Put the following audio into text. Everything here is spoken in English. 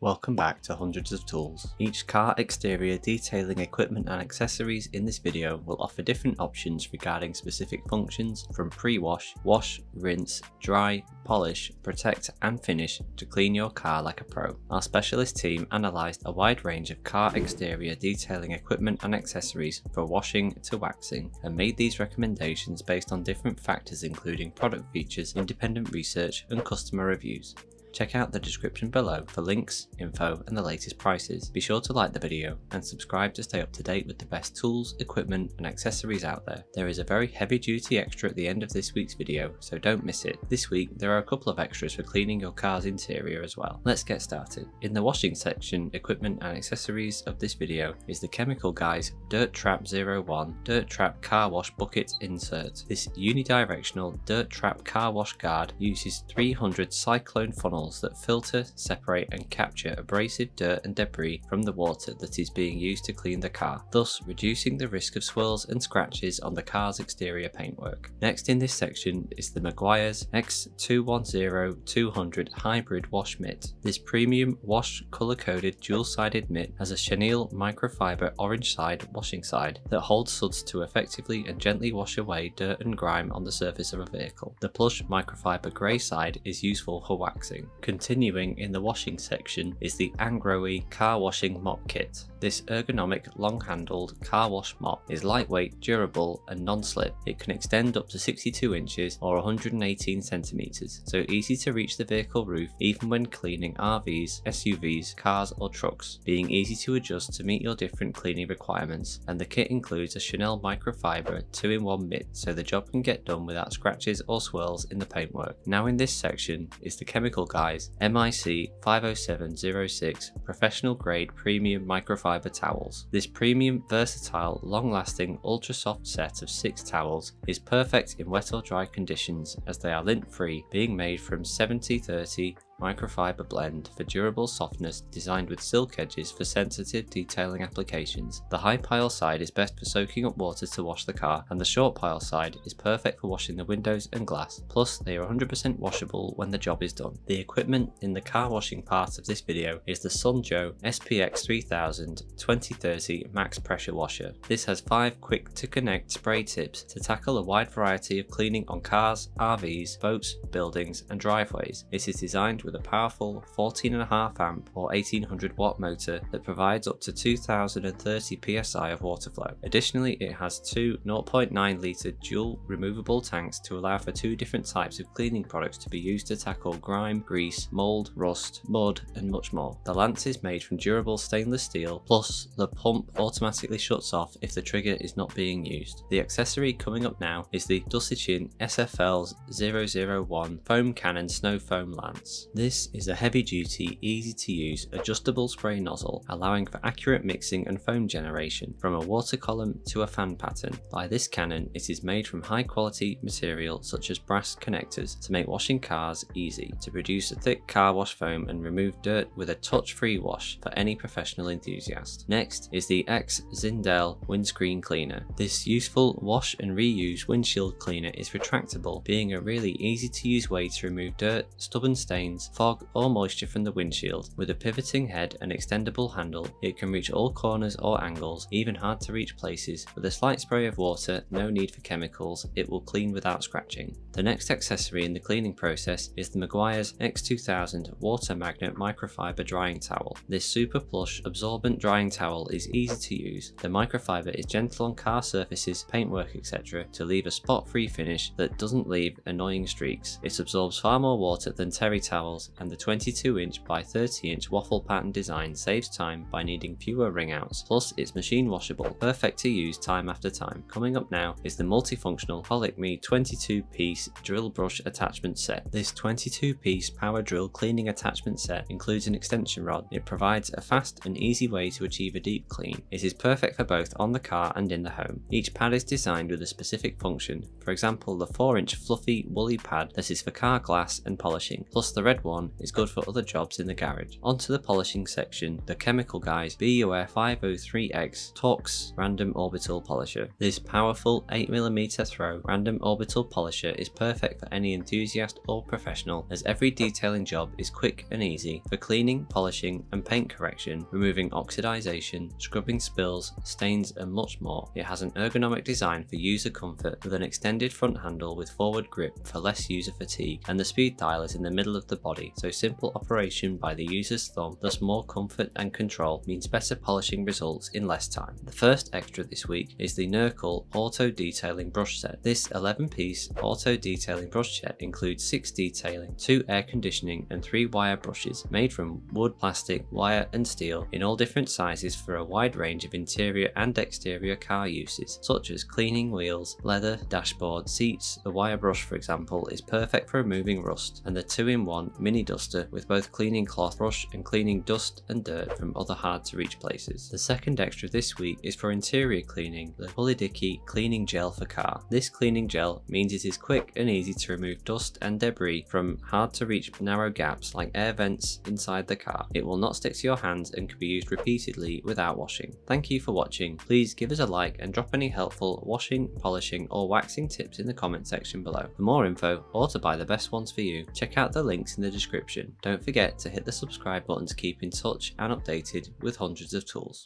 Welcome back to Hundreds of Tools. Each car exterior detailing equipment and accessories in this video will offer different options regarding specific functions from pre-wash, wash, rinse, dry, polish, protect and finish to clean your car like a pro. Our specialist team analysed a wide range of car exterior detailing equipment and accessories for washing to waxing and made these recommendations based on different factors including product features, independent research and customer reviews. Check out the description below for links, info and the latest prices. Be sure to like the video and subscribe to stay up to date with the best tools, equipment and accessories out there. There is a very heavy duty extra at the end of this week's video, so don't miss it. This week there are a couple of extras for cleaning your car's interior as well. Let's get started. In the washing section, equipment and accessories of this video is the Chemical Guys Dirt Trap 01 Dirt Trap Car Wash Bucket Insert. This unidirectional Dirt Trap Car Wash guard uses 300 cyclone funnels that filter, separate and capture abrasive dirt and debris from the water that is being used to clean the car, thus reducing the risk of swirls and scratches on the car's exterior paintwork. Next in this section is the Meguiar's X210200 Hybrid Wash Mitt. This premium wash colour-coded dual-sided mitt has a chenille microfiber orange side washing side that holds suds to effectively and gently wash away dirt and grime on the surface of a vehicle. The plush microfiber grey side is useful for waxing. Continuing in the washing section is the Anngrowy Car Washing Mop Kit. This ergonomic, long-handled car wash mop is lightweight, durable and non-slip. It can extend up to 62 inches or 118 centimeters, so easy to reach the vehicle roof even when cleaning RVs, SUVs, cars or trucks, being easy to adjust to meet your different cleaning requirements. And the kit includes a chenille microfiber 2-in-1 mitt, so the job can get done without scratches or swirls in the paintwork. Now in this section is the Chemical Guys MIC 50706 Professional Grade Premium Microfiber Towels. This premium, versatile, long-lasting, ultra-soft set of 6 towels is perfect in wet or dry conditions as they are lint-free, being made from 70/30 microfiber blend for durable softness designed with silk edges for sensitive detailing applications. The high pile side is best for soaking up water to wash the car, and the short pile side is perfect for washing the windows and glass, plus they are 100% washable when the job is done. The equipment in the car washing part of this video is the Sunjo SPX 3000 2030 Max Pressure Washer. This has 5 quick to connect spray tips to tackle a wide variety of cleaning on cars, RVs, boats, buildings and driveways. It is designed with a powerful 14.5 amp or 1800 watt motor that provides up to 2030 psi of water flow. Additionally, it has 2 0.9 litre dual removable tanks to allow for 2 different types of cleaning products to be used to tackle grime, grease, mould, rust, mud and much more. The lance is made from durable stainless steel, plus the pump automatically shuts off if the trigger is not being used. The accessory coming up now is the DUSICHIN SFL's 001 Foam Cannon Snow Foam Lance. This is a heavy-duty, easy-to-use, adjustable spray nozzle, allowing for accurate mixing and foam generation from a water column to a fan pattern. By this cannon, it is made from high-quality material such as brass connectors to make washing cars easy, to produce a thick car wash foam and remove dirt with a touch-free wash for any professional enthusiast. Next is the XINDELL Windscreen Cleaner. This useful wash and reuse windshield cleaner is retractable, being a really easy-to-use way to remove dirt, stubborn stains, fog or moisture from the windshield. With a pivoting head and extendable handle, it can reach all corners or angles, even hard to reach places. With a slight spray of water, no need for chemicals, it will clean without scratching. The next accessory in the cleaning process is the Meguiar's X2000 Water Magnet Microfiber Drying Towel. This super plush, absorbent drying towel is easy to use. The microfiber is gentle on car surfaces, paintwork etc. to leave a spot-free finish that doesn't leave annoying streaks. It absorbs far more water than terry towels, and the 22-inch by 30-inch waffle pattern design saves time by needing fewer ring outs, plus it's machine washable, perfect to use time after time. Coming up now is the multifunctional Holikme 22-piece drill brush attachment set. This 22-piece power drill cleaning attachment set includes an extension rod. It provides a fast and easy way to achieve a deep clean. It is perfect for both on the car and in the home. Each pad is designed with a specific function, for example the 4-inch fluffy woolly pad that is for car glass and polishing, plus the red one is good for other jobs in the garage. Onto the polishing section, the chemical guys Meguiar 503X TORQX Random Orbital Polisher. This powerful 8mm throw random orbital polisher is perfect for any enthusiast or professional, as every detailing job is quick and easy for cleaning, polishing and paint correction, removing oxidization, scrubbing spills, stains and much more. It has an ergonomic design for user comfort with an extended front handle with forward grip for less user fatigue, and the speed dial is in the middle of the body, so simple operation by the user's thumb, thus more comfort and control means better polishing results in less time. The first extra this week is the Nurkul Auto Detailing Brush Set. This 11-piece auto detailing brush set includes 6 detailing, 2 air conditioning and 3 wire brushes made from wood, plastic, wire and steel in all different sizes for a wide range of interior and exterior car uses, such as cleaning wheels, leather, dashboard, seats. The wire brush, for example, is perfect for removing rust, and the 2-in-1 mini duster with both cleaning cloth brush and cleaning dust and dirt from other hard to reach places. The second extra this week is for interior cleaning, the Pulidiki cleaning gel for car. This cleaning gel means it is quick and easy to remove dust and debris from hard to reach narrow gaps like air vents inside the car. It will not stick to your hands and can be used repeatedly without washing. Thank you for watching. Please give us a like and drop any helpful washing, polishing or waxing tips in the comment section below. For more info or to buy the best ones for you, check out the links in the description. Don't forget to hit the subscribe button to keep in touch and updated with hundreds of tools.